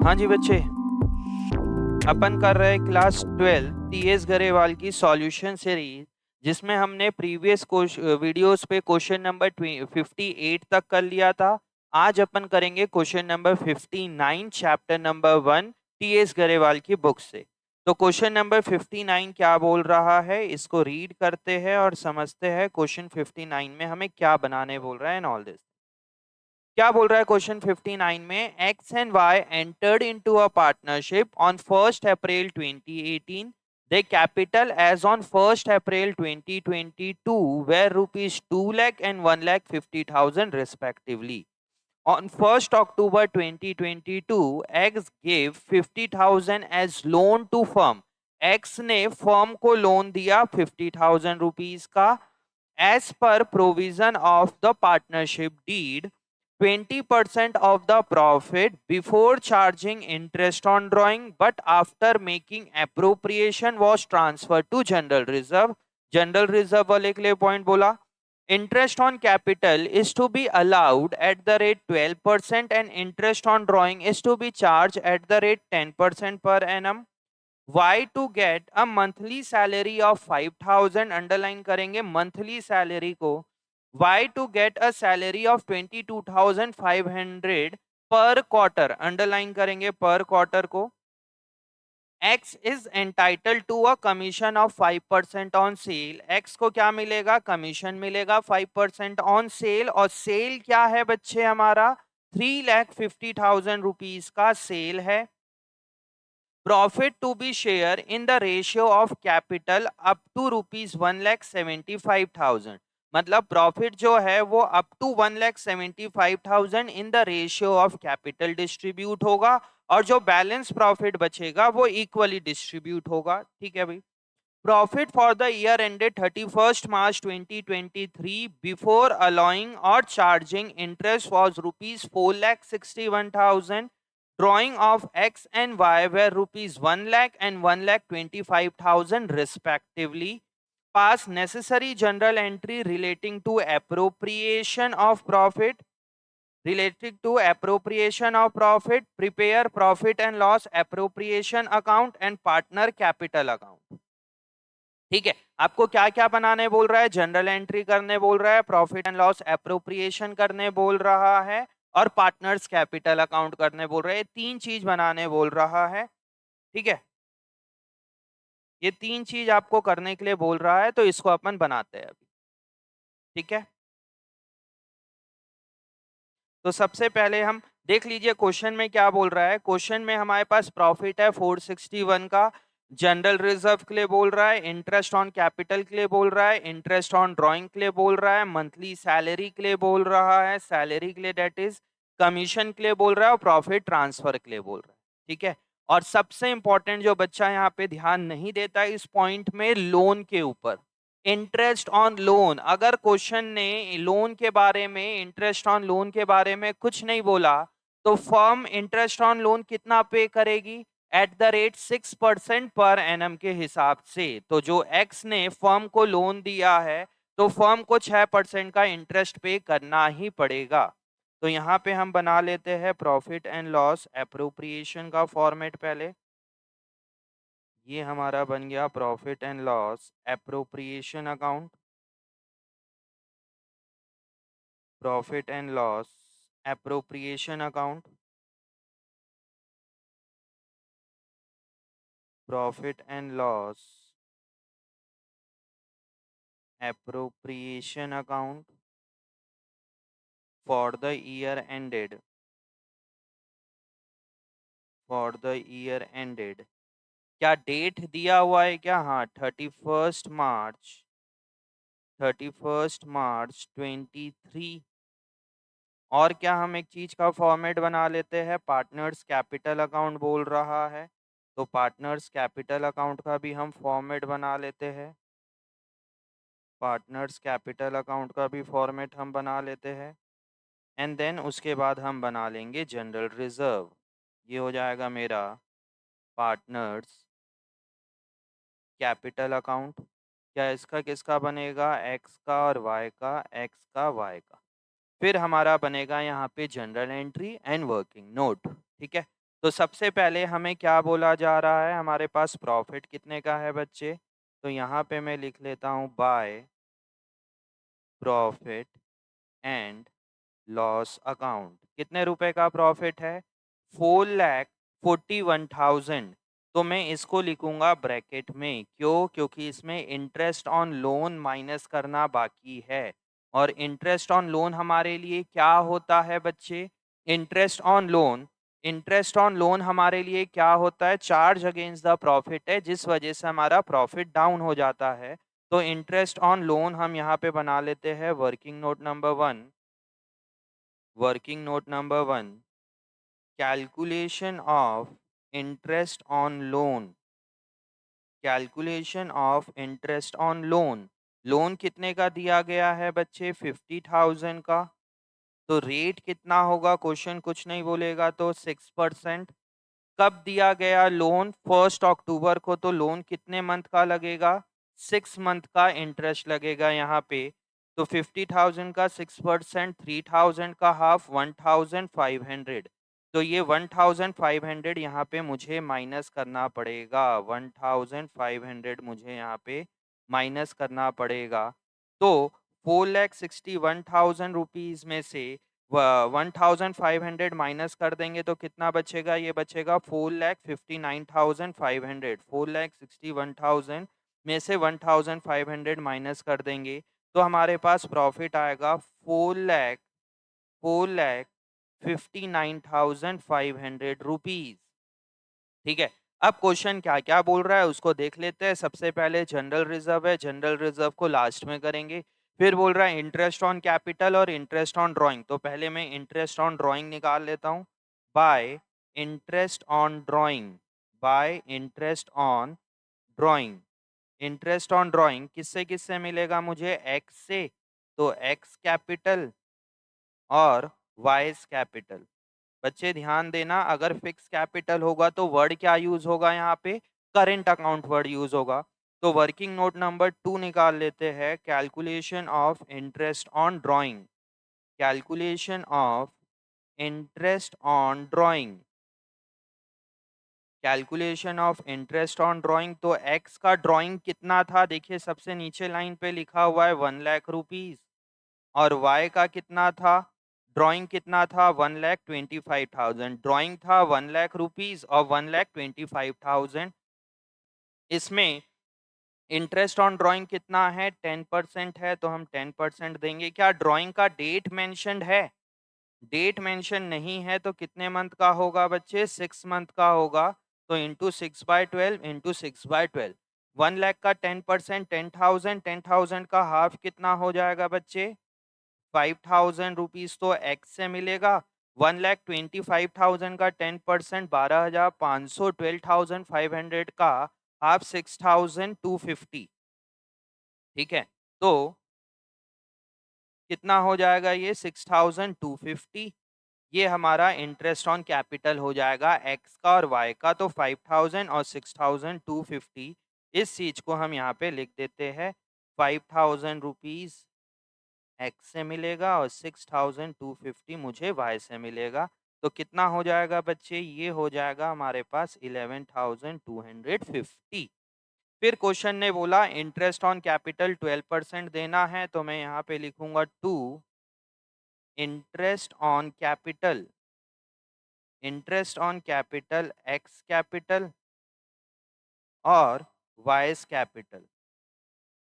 हाँ जी बच्चे, अपन कर रहे हैं क्लास 12 टीएस गरेवाल की सॉल्यूशन सीरीज, जिसमें हमने प्रीवियस वीडियोस पे क्वेश्चन नंबर 58 तक कर लिया था। आज अपन करेंगे question number 59 chapter number 1 TS Grewal की बुक से। तो क्वेश्चन नंबर 59 क्या बोल रहा है, इसको रीड करते हैं और समझते हैं क्वेश्चन 59 में हमें क्या बनाने बोल रहा है एंड ऑल दिस। क्या बोल रहा है क्वेश्चन 59 में, X and Y entered into a partnership on 1st April 2018. Their capital as on 1st April 2022 were rupees 2 lakh and 1 lakh 50,000 respectively. On 1st October 2022, X gave 50,000 as loan to firm. X ने firm को loan दिया 50,000 rupees का. As per provision of the partnership deed, 20% of the profit before charging interest on drawing, but after making appropriation was transferred to general reserve. General reserve वाले के लिए point बोला, interest on capital is to be allowed at the rate 12% and interest on drawing is to be charged at the rate 10% per annum. Why to get a monthly salary of 5,000, underline करेंगे monthly salary को. Why to get a salary of 22,500 पर quarter, underline करेंगे पर quarter को. X is entitled to a commission of 5% on sale. X को क्या मिलेगा, commission मिलेगा 5% on sale. और सेल क्या है बच्चे, हमारा 3,50,000 रुपीज का सेल है. Profit to be share in the ratio of capital up to rupees 1,75,000. मतलब प्रॉफिट जो है वो up to 1,75,000 in the ratio of capital distribute होगा, और जो बैलेंस प्रॉफिट बचेगा वो इक्वली डिस्ट्रीब्यूट होगा. ठीक है भाई. Profit for the year ended 31st March 2023 before allowing or charging interest was rupees 4,61,000. Drawing of X and Y were rupees 1 lakh and 1 lakh 25,000 respectively. Pass necessary general entry relating to appropriation of profit. Prepare profit and loss appropriation account and partner capital account. ठीक है, आपको क्या क्या बनाने बोल रहा है, general entry करने बोल रहा है, प्रॉफिट एंड लॉस एप्रोप्रिएशन करने बोल रहा है, और पार्टनर्स कैपिटल अकाउंट करने बोल रहे हैं. तीन चीज बनाने बोल रहा है. ठीक है, ये तीन चीज आपको करने के लिए बोल रहा है, तो इसको अपन बनाते हैं अभी. ठीक है, तो सबसे पहले हम देख लीजिए क्वेश्चन में क्या बोल रहा है. क्वेश्चन में हमारे पास प्रॉफिट है 461 का, जनरल रिजर्व के लिए बोल रहा है, इंटरेस्ट ऑन कैपिटल के लिए बोल रहा है, इंटरेस्ट ऑन ड्राइंग के लिए बोल रहा है, मंथली सैलरी के लिए बोल रहा है, सैलरी के लिए डेट इज कमीशन के लिए बोल रहा है, और प्रॉफिट ट्रांसफर के लिए बोल रहा है. ठीक है, और सबसे इंपॉर्टेंट जो बच्चा यहाँ पे ध्यान नहीं देता इस पॉइंट में, लोन के ऊपर, इंटरेस्ट ऑन लोन. अगर क्वेश्चन ने लोन के बारे में, इंटरेस्ट ऑन लोन के बारे में कुछ नहीं बोला, तो फर्म इंटरेस्ट ऑन लोन कितना पे करेगी, at the rate 6% per annum के हिसाब से. तो जो एक्स ने फर्म को लोन दिया है, तो फर्म को 6% का इंटरेस्ट पे करना ही पड़ेगा. तो यहाँ पे हम बना लेते हैं प्रॉफिट एंड लॉस एप्रोप्रिएशन का फॉर्मेट पहले. ये हमारा बन गया profit and loss appropriation account. Profit and loss appropriation account. Profit and loss appropriation account for the year ended. For the year ended क्या डेट दिया हुआ है क्या, हाँ 31st मार्च 23. और क्या हम एक चीज का फॉर्मेट बना लेते हैं, पार्टनर्स कैपिटल अकाउंट बोल रहा है, तो पार्टनर्स कैपिटल अकाउंट का भी हम फॉर्मेट बना लेते हैं. पार्टनर्स कैपिटल अकाउंट का भी फॉर्मेट हम बना लेते हैं. एंड देन उसके बाद हम बना लेंगे जनरल रिजर्व. ये हो जाएगा मेरा पार्टनर्स कैपिटल अकाउंट. क्या इसका किसका बनेगा, एक्स का और वाई का, एक्स का वाई का. फिर हमारा बनेगा यहाँ पे general entry and working note. ठीक है, तो सबसे पहले हमें क्या बोला जा रहा है, हमारे पास प्रॉफिट कितने का है बच्चे? तो यहाँ पे मैं लिख लेता हूँ by profit and loss account. कितने रुपए का प्रॉफिट है? 4,41,000। तो मैं इसको लिखूंगा ब्रैकेट में। क्यों? क्योंकि इसमें इंटरेस्ट ऑन लोन माइनस करना बाकी है। और इंटरेस्ट ऑन लोन हमारे लिए क्या होता है बच्चे? Interest on loan, interest on loan हमारे लिए क्या होता है? चार्ज अगेंस्ट द प्रॉफिट है, जिस वजह से हमारा प्रॉफिट डाउन हो जाता है। तो इंटरेस्ट ऑन लोन हम यहाँ पे बना लेते हैं working note number 1। Working note number 1, calculation of interest on loan. Calculation of interest on loan. Loan कितने का दिया गया है बच्चे? 50,000 का। तो रेट कितना होगा? क्वेश्चन कुछ नहीं बोलेगा, तो 6%। कब दिया गया लोन? 1 अक्टूबर को। तो लोन कितने मंथ का लगेगा? 6 मंथ का इंटरेस्ट लगेगा यहाँ पे। तो 50,000 का 6%, 3,000 का हाफ, 1,500। तो ये 1,500 यहाँ पे मुझे माइनस करना पड़ेगा। 1,500 मुझे यहाँ पे माइनस करना पड़ेगा। तो 4,61,000 में से 1,500 माइनस कर देंगे तो कितना बचेगा? ये बचेगा 4,59,500। 4,61,000 में से 1,500 माइनस कर देंगे तो हमारे पास प्रॉफिट आएगा 4,59,500 रुपीज। ठीक है। अब क्वेश्चन क्या क्या बोल रहा है उसको देख लेते हैं। सबसे पहले जनरल रिजर्व है, जनरल रिजर्व को लास्ट में करेंगे। फिर बोल रहा है इंटरेस्ट ऑन कैपिटल और इंटरेस्ट ऑन ड्राइंग। तो पहले मैं इंटरेस्ट ऑन ड्राइंग निकाल लेता हूँ। Bye interest on drawing, bye interest on drawing. Interest on drawing किससे किससे मिलेगा मुझे? एक्स से। तो एक्स कैपिटल और वाइस कैपिटल। बच्चे ध्यान देना, अगर फिक्स कैपिटल होगा तो वर्ड क्या यूज होगा यहाँ पे? करेंट अकाउंट वर्ड यूज होगा। तो वर्किंग नोट नंबर 2 निकाल लेते हैं। Calculation of interest on drawing, calculation of interest on drawing, calculation of interest on drawing. तो एक्स का ड्राइंग कितना था? देखिए सबसे नीचे लाइन पे लिखा हुआ है 1,00,000 रुपीज। और y का कितना था? ड्राइंग कितना था? 1,25,000। ड्राइंग था 1,00,000 रुपीज और 1,25,000। इसमें इंटरेस्ट ऑन ड्राइंग कितना है? 10% है, तो हम 10% देंगे। क्या ड्राइंग का डेट मेंशन्ड है? डेट मेंशन नहीं है, तो कितने मंथ का होगा बच्चे? 6 मंथ का होगा। तो इंटू 6/12, इंटू 6/12। 1,00,000 का 10%, 10,000। 10,000 का हाफ कितना हो जाएगा बच्चे? 5,000 रुपीज। तो एक्स से मिलेगा। 1,25,000 का 10%, 12,500। 12,500 का हाफ 6,250। ठीक है। तो कितना हो जाएगा ये? 6,250। ये हमारा इंटरेस्ट ऑन कैपिटल हो जाएगा एक्स का और वाई का। तो 5,000 और 6,250, इस चीज को हम यहाँ पे लिख देते हैं। 5,000 रुपीज एक्स से मिलेगा और 6,250 मुझे वाई से मिलेगा। तो कितना हो जाएगा बच्चे? ये हो जाएगा हमारे पास 11,250। फिर क्वेश्चन ने बोला इंटरेस्ट ऑन कैपिटल 12% देना है, तो मैं यहाँ पे लिखूंगा 2 interest on capital, interest on capital x capital और वाइस कैपिटल।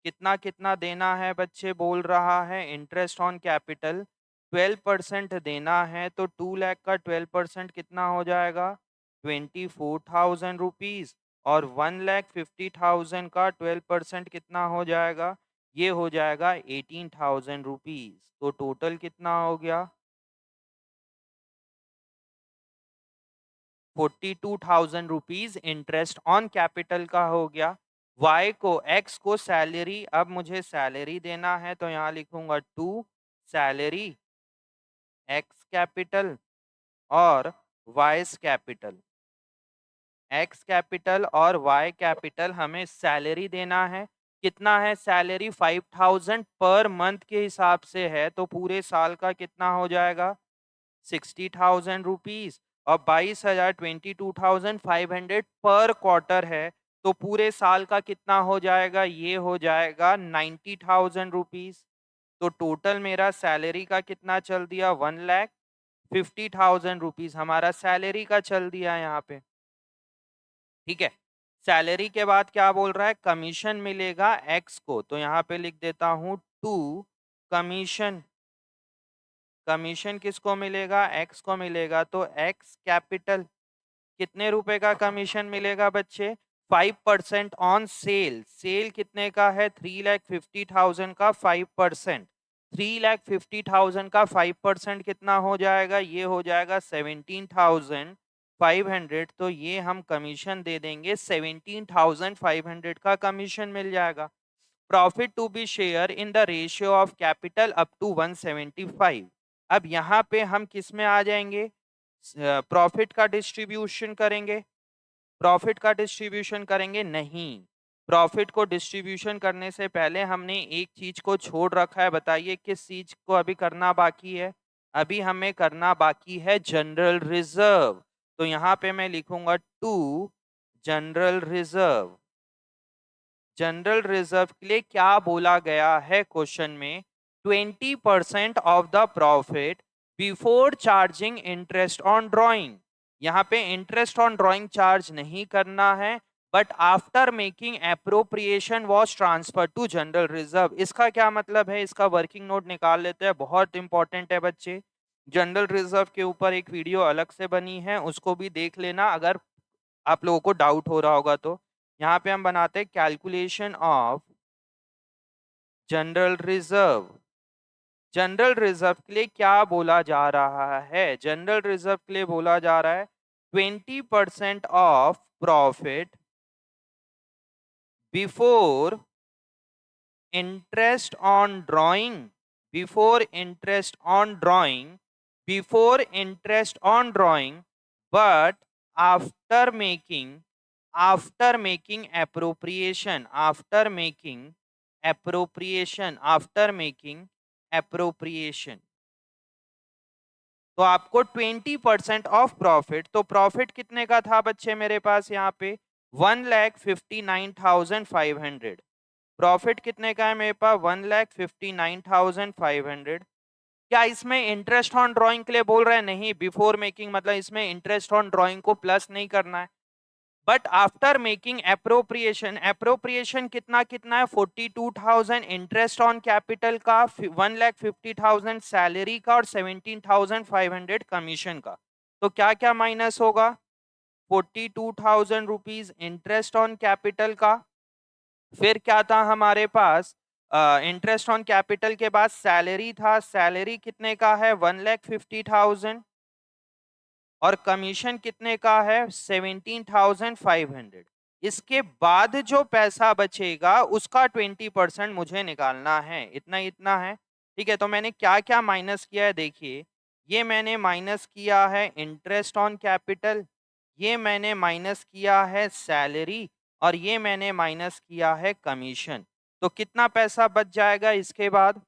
कितना कितना देना है बच्चे? बोल रहा है इंटरेस्ट ऑन कैपिटल 12% देना है। तो 2,00,000 का 12% कितना हो जाएगा? 24,000 रुपीज। और 1,50,000 का 12% कितना हो जाएगा? ये हो जाएगा 18,000 रुपीज। तो टोटल कितना हो गया? 42,000 रुपीज इंटरेस्ट ऑन कैपिटल का हो गया। वाई को, एक्स को सैलरी, अब मुझे सैलरी देना है, तो यहाँ लिखूंगा 2 सैलरी एक्स कैपिटल और वाइस कैपिटल। एक्स कैपिटल और वाई कैपिटल हमें सैलरी देना है। कितना है सैलरी? 5,000 पर मंथ के हिसाब से है, तो पूरे साल का कितना हो जाएगा? 60,000 रुपीज। और 22,000 22,500 पर क्वार्टर है, तो पूरे साल का कितना हो जाएगा? ये हो जाएगा 90,000 रुपीज। तो टोटल मेरा सैलरी का कितना चल दिया? 1,50,000 रुपीज हमारा सैलरी का चल दिया यहाँ पे। ठीक है, सैलरी के बाद क्या बोल रहा है? कमीशन मिलेगा एक्स को, तो यहाँ पे लिख देता हूं टू कमीशन। कमीशन किसको मिलेगा? एक्स को मिलेगा, तो एक्स कैपिटल कितने रुपए का कमीशन मिलेगा बच्चे? 5% ऑन सेल। सेल कितने का है? 3,50,000 का 5%। 3,50,000 का 5% कितना हो जाएगा? ये हो जाएगा 17,500। तो ये हम कमीशन दे देंगे, 17,500 का कमीशन मिल जाएगा। Profit to be share in the ratio of capital up to 175। अब यहाँ पे हम किस में आ जाएंगे? प्रॉफिट का डिस्ट्रीब्यूशन करेंगे। प्रॉफिट का डिस्ट्रीब्यूशन करेंगे? नहीं, प्रॉफिट को डिस्ट्रीब्यूशन करने से पहले हमने एक चीज को छोड़ रखा है। बताइए किस चीज को अभी करना बाकी है? अभी हमें करना बाकी है जनरल रिजर्व। तो यहाँ पे मैं लिखूंगा to general reserve. General reserve के लिए क्या बोला गया है क्वेश्चन में? 20% of the profit before charging interest on drawing. यहाँ पे इंटरेस्ट ऑन ड्रॉइंग चार्ज नहीं करना है, but after making appropriation was transfer to general reserve. इसका क्या मतलब है? इसका वर्किंग नोट निकाल लेते हैं, बहुत इंपॉर्टेंट है बच्चे। जनरल रिजर्व के ऊपर एक वीडियो अलग से बनी है, उसको भी देख लेना अगर आप लोगों को डाउट हो रहा होगा तो। यहाँ पे हम बनाते हैं calculation of general reserve. General reserve के लिए क्या बोला जा रहा है? जनरल रिजर्व के लिए बोला जा रहा है 20% of profit before interest on drawing. Before interest on drawing. Before interest on drawing, but after making, after making appropriation, after making appropriation, after making appropriation। तो आपको 20% ऑफ प्रॉफिट, तो प्रॉफिट कितने का था बच्चे मेरे पास यहाँ पे? 1,59,500। प्रॉफिट कितने का है मेरे पास? 1,59,500। क्या इसमें इंटरेस्ट ऑन ड्राइंग के लिए बोल रहे हैं? नहीं, बिफोर मेकिंग मतलब इसमें इंटरेस्ट ऑन ड्राइंग को प्लस नहीं करना है। But after making appropriation, appropriation कितना कितना है? 42,000 इंटरेस्ट ऑन कैपिटल का, 1,50,000 सैलरी का और 17,500 कमीशन का। तो क्या क्या माइनस होगा? 42,000 रुपीज इंटरेस्ट ऑन कैपिटल का, फिर क्या था हमारे पास? इंटरेस्ट ऑन कैपिटल के बाद सैलरी था। सैलरी कितने का है? 1,50,000। और कमीशन कितने का है? 17,500। इसके बाद जो पैसा बचेगा उसका 20% मुझे निकालना है। इतना इतना है। ठीक है, तो मैंने क्या क्या माइनस किया है देखिए। ये मैंने माइनस किया है इंटरेस्ट ऑन कैपिटल, ये मैंने माइनस किया है सैलरी, और ये मैंने माइनस किया है कमीशन। तो कितना पैसा बच जाएगा इसके बाद?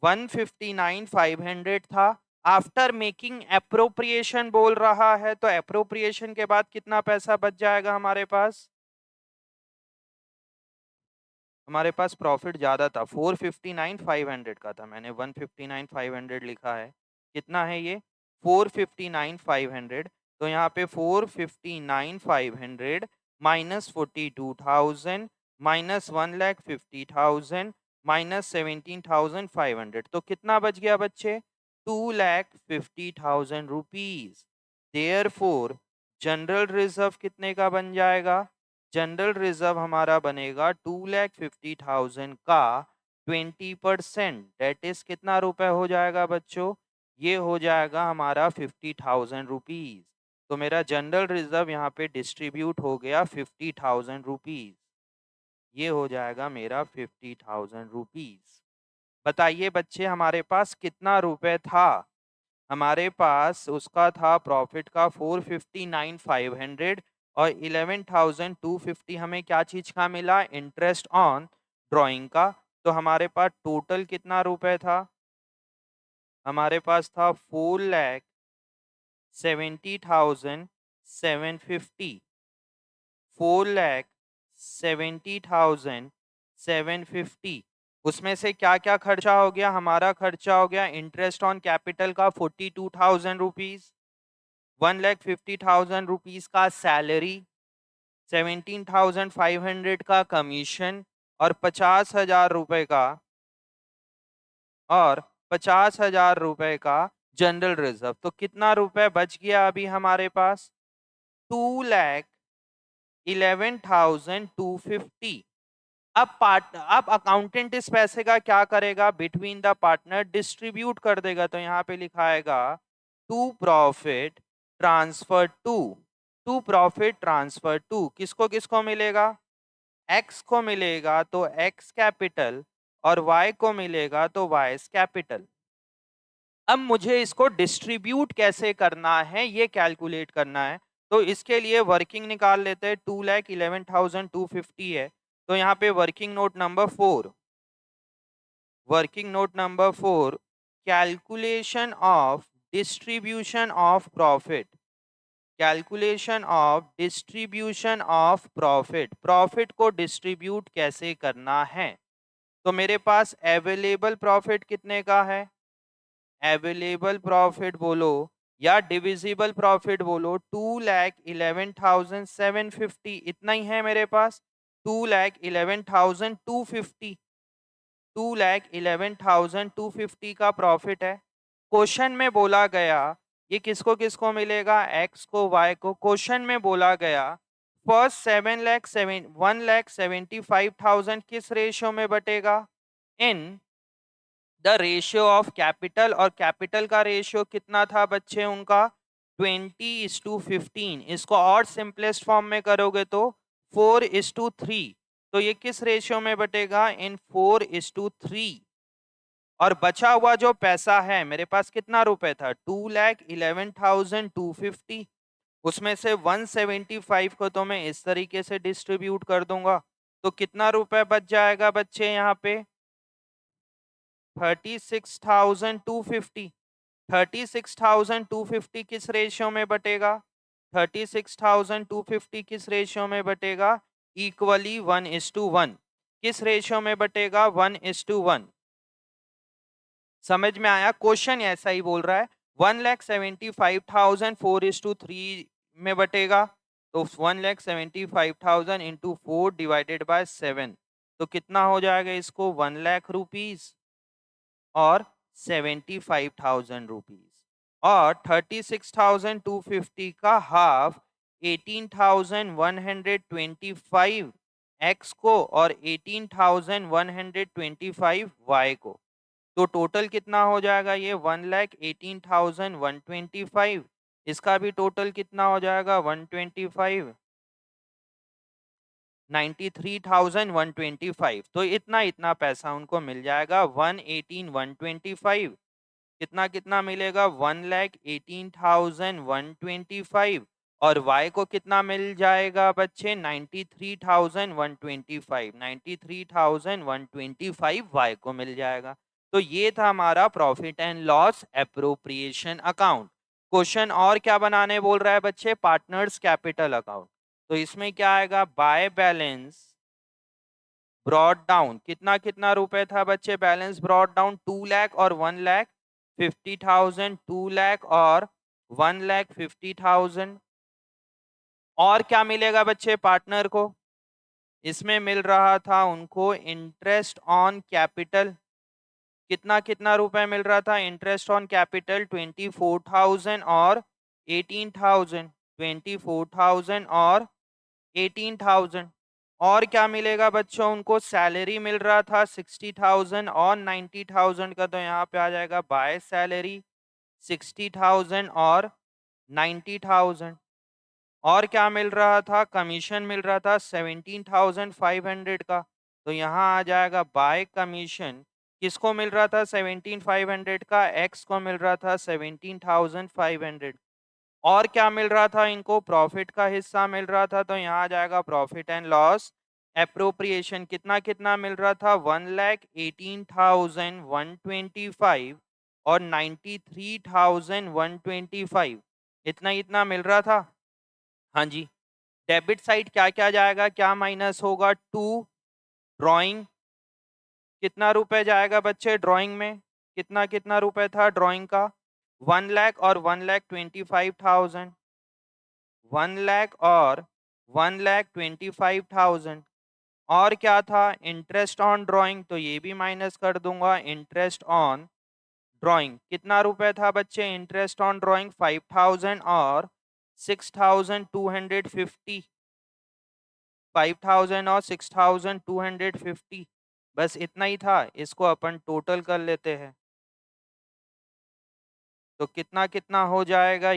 159,500 था। आफ्टर मेकिंग अप्रोप्रिएशन बोल रहा है, तो अप्रोप्रिएशन के बाद कितना पैसा बच जाएगा हमारे पास? हमारे पास प्रॉफिट ज्यादा था, 459,500 का था, मैंने 159,500 लिखा है। कितना है ये? 459,500। तो यहाँ पे 459,500 माइनस 42,000 माइनस 1,50,000 माइनस 17,500, तो कितना बच गया बच्चे? 2,50,000 rupees. There for general reserve कितने का बन जाएगा? जनरल रिजर्व हमारा बनेगा 2,50,000 का 20%, डेट इज कितना रुपए हो जाएगा बच्चों? ये हो जाएगा हमारा 50,000 रुपीज। तो मेरा जनरल रिजर्व यहाँ पे डिस्ट्रीब्यूट हो गया 50,000 रुपीज। ये हो जाएगा मेरा 50,000 रुपीज। बताइए बच्चे हमारे पास कितना रुपए था? हमारे पास उसका था प्रॉफिट का 459,500, और 11,250 हमें क्या चीज का मिला? इंटरेस्ट ऑन ड्राइंग का। तो हमारे पास टोटल कितना रुपए था? हमारे पास था 70,750, 4,70,750। उसमें से क्या क्या खर्चा हो गया? हमारा खर्चा हो गया इंटरेस्ट ऑन कैपिटल का 42,000 रुपीज, 1,50,000 रुपीज का सैलरी, 17,500 का कमीशन और 50,000 रुपए का और 50,000 रुपए का जनरल रिजर्व। तो कितना रुपए बच गया अभी हमारे पास? 2,11,250। अब अकाउंटेंट इस पैसे का क्या करेगा? बिटवीन द पार्टनर डिस्ट्रीब्यूट कर देगा। तो यहाँ पे लिखा आएगा टू प्रॉफिट ट्रांसफर टू किसको किसको मिलेगा? एक्स को मिलेगा तो एक्स कैपिटल और वाई को मिलेगा तो वाई कैपिटल। अब मुझे इसको डिस्ट्रीब्यूट कैसे करना है ये कैलकुलेट करना है। तो इसके लिए वर्किंग निकाल लेते हैं। 2,11,250 है तो यहाँ पे working note number 4, calculation of distribution of profit, profit को डिस्ट्रीब्यूट कैसे करना है। तो मेरे पास अवेलेबल प्रॉफिट कितने का है? अवेलेबल प्रॉफिट बोलो या डिविजिबल प्रॉफिट बोलो, 2,11,750 इतना ही है मेरे पास। 2,11,250, 2,11,250 का प्रॉफिट है। क्वेश्चन में बोला गया ये किसको किसको मिलेगा? एक्स को वाई को। क्वेश्चन में बोला गया फर्स्ट 1,75,000 किस रेशियो में बटेगा? In the ratio of capital. और कैपिटल का रेशियो कितना था बच्चे उनका? 20:15। इसको और सिंपलेस्ट फॉर्म में करोगे तो 4:3। तो ये किस रेशियो में बटेगा? इन 4:3। और बचा हुआ जो पैसा है मेरे पास कितना रुपए था? 2,11,250। उसमें से 175 को तो मैं इस तरीके से डिस्ट्रीब्यूट कर दूंगा। तो कितना रुपए बच जाएगा बच्चे यहाँ पे? 36,250। 36,250 किस रेशियो में बटेगा? 36,250 किस रेशियो में बटेगा? इक्वली 1:1। किस रेशियो में बटेगा? 1:1। समझ में आया? क्वेश्चन ऐसा ही बोल रहा है 1,75,000 4:3 में बटेगा। तो 1,75,000 इंटू 4 डिवाइडेड बाय 7 तो कितना हो जाएगा? इसको 1 लाख रुपीज और 75,000 रुपीज। और 36,250 का हाफ 18,125 एक्स को और 18,125 वाई को। तो टोटल कितना हो जाएगा? ये 1,18,125। इसका भी टोटल कितना हो जाएगा? 125, 93,125। तो इतना इतना पैसा उनको मिल जाएगा। 118,125 कितना कितना मिलेगा? 1,18,125। और y को कितना मिल जाएगा बच्चे? 93,125। 93,125 y को मिल जाएगा। तो ये था हमारा profit and loss appropriation account. Question और क्या बनाने बोल रहा है बच्चे? Partners capital account. तो इसमें क्या आएगा? बाय बैलेंस ब्रॉड डाउन कितना कितना रुपए था बच्चे? बैलेंस ब्रॉड डाउन 2 लाख और 1,50,000, 2 लाख और 1,50,000। और क्या मिलेगा बच्चे पार्टनर को? इसमें मिल रहा था उनको इंटरेस्ट ऑन कैपिटल। कितना कितना रुपए मिल रहा था? इंटरेस्ट ऑन कैपिटल 24,000 और 18,000, 24,000 और 18,000। और क्या मिलेगा बच्चों उनको? सैलरी मिल रहा था 60,000 और 90,000 का। तो यहाँ पे आ जाएगा बाय सैलरी 60,000 और 90,000। और क्या मिल रहा था? कमीशन मिल रहा था 17,500 का। तो यहाँ आ जाएगा बाय कमीशन। किसको मिल रहा था 17,500 का? एक्स को मिल रहा था 17,500। और क्या मिल रहा था इनको? प्रॉफिट का हिस्सा मिल रहा था। तो यहाँ आ जाएगा प्रॉफिट एंड लॉस एप्रोप्रिएशन। कितना कितना मिल रहा था? 1,18,125 और 93,125। इतना मिल रहा था। हाँ जी, डेबिट साइड क्या क्या जाएगा, क्या माइनस होगा, 2 ड्राइंग, कितना रुपए जाएगा बच्चे ड्राइंग में, कितना रुपए था ड्राइंग का, 1 लाख और 1,25,000, 1 लाख और 1,25,000। और क्या था, इंटरेस्ट ऑन ड्राइंग, तो ये भी माइनस कर दूंगा। इंटरेस्ट ऑन ड्राइंग कितना रुपए था बच्चे, इंटरेस्ट ऑन ड्राइंग 5,000 और 6,250, 5,000 और 6,250, बस इतना ही था। इसको अपन टोटल कर लेते हैं, तो कितना कितना हो जाएगा,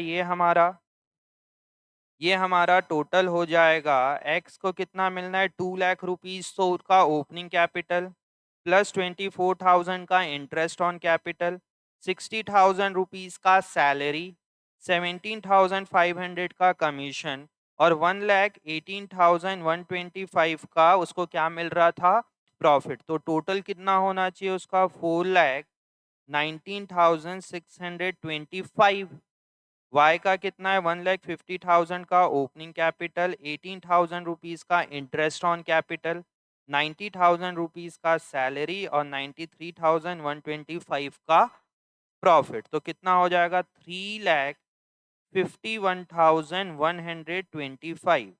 ये हमारा टोटल हो जाएगा। एक्स को कितना मिलना है, 2 लाख रुपीज, तो उसका ओपनिंग कैपिटल प्लस 24,000 का इंटरेस्ट ऑन कैपिटल, 60,000 रुपीज का सैलरी, 17,500 का कमीशन और 1,18,125 का उसको क्या मिल रहा था, प्रॉफिट। तो टोटल कितना होना चाहिए उसका, 4,19,625। वाई का कितना है, 1,50,000 का ओपनिंग कैपिटल, 18,000 रुपीज का इंटरेस्ट ऑन कैपिटल, 90,000 रुपीज का सैलरी और 93,125 का प्रॉफिट। तो कितना हो जाएगा, 3,51,125,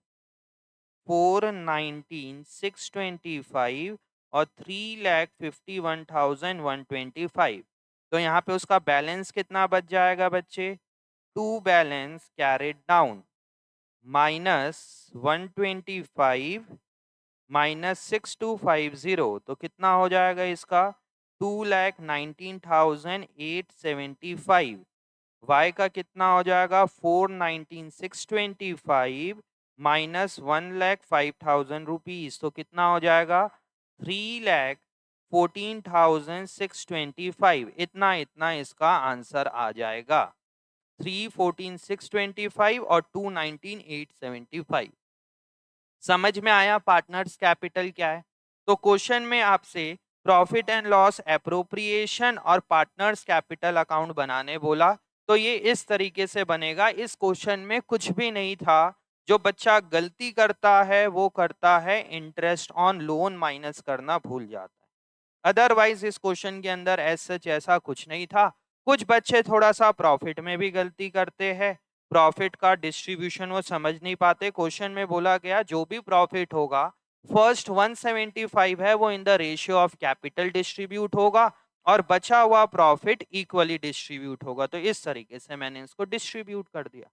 4,19,625 और 3,51,125। तो यहाँ पे उसका बैलेंस कितना बच जाएगा बच्चे, टू बैलेंस कैरिड डाउन -125 -6250, तो कितना हो जाएगा इसका, 2,19,875। वाई का कितना हो जाएगा, 4,19,625 -1,05,000 रुपीज, तो कितना हो जाएगा, 3,14,625। इतना इसका आंसर आ जाएगा, 3,14,625 और 2,19,875। समझ में आया पार्टनर्स कैपिटल क्या है। तो क्वेश्चन में आपसे प्रॉफिट एंड लॉस एप्रोप्रिएशन और पार्टनर्स कैपिटल अकाउंट बनाने बोला, तो ये इस तरीके से बनेगा। इस क्वेश्चन में कुछ भी नहीं था। जो बच्चा गलती करता है वो करता है इंटरेस्ट ऑन लोन माइनस करना भूल जाता है। अदरवाइज इस क्वेश्चन के अंदर ऐसा कुछ नहीं था। कुछ बच्चे थोड़ा सा प्रॉफिट में भी गलती करते हैं, प्रॉफिट का डिस्ट्रीब्यूशन वो समझ नहीं पाते। क्वेश्चन में बोला गया जो भी प्रॉफिट होगा फर्स्ट 175 है वो इन the ratio of capital distribute होगा और बचा हुआ प्रॉफिट इक्वली डिस्ट्रीब्यूट होगा। तो इस तरीके से मैंने इसको डिस्ट्रीब्यूट कर दिया।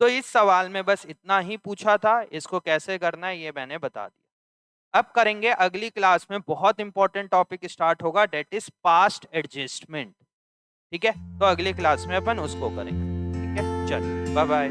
तो इस सवाल में बस इतना ही पूछा था, इसको कैसे करना है ये मैंने बता दिया। अब करेंगे अगली क्लास में बहुत इंपॉर्टेंट टॉपिक स्टार्ट होगा, डेट इज पास्ट एडजस्टमेंट। ठीक है, तो अगली क्लास में अपन उसको करेंगे। ठीक है, चलिए बाय बाय।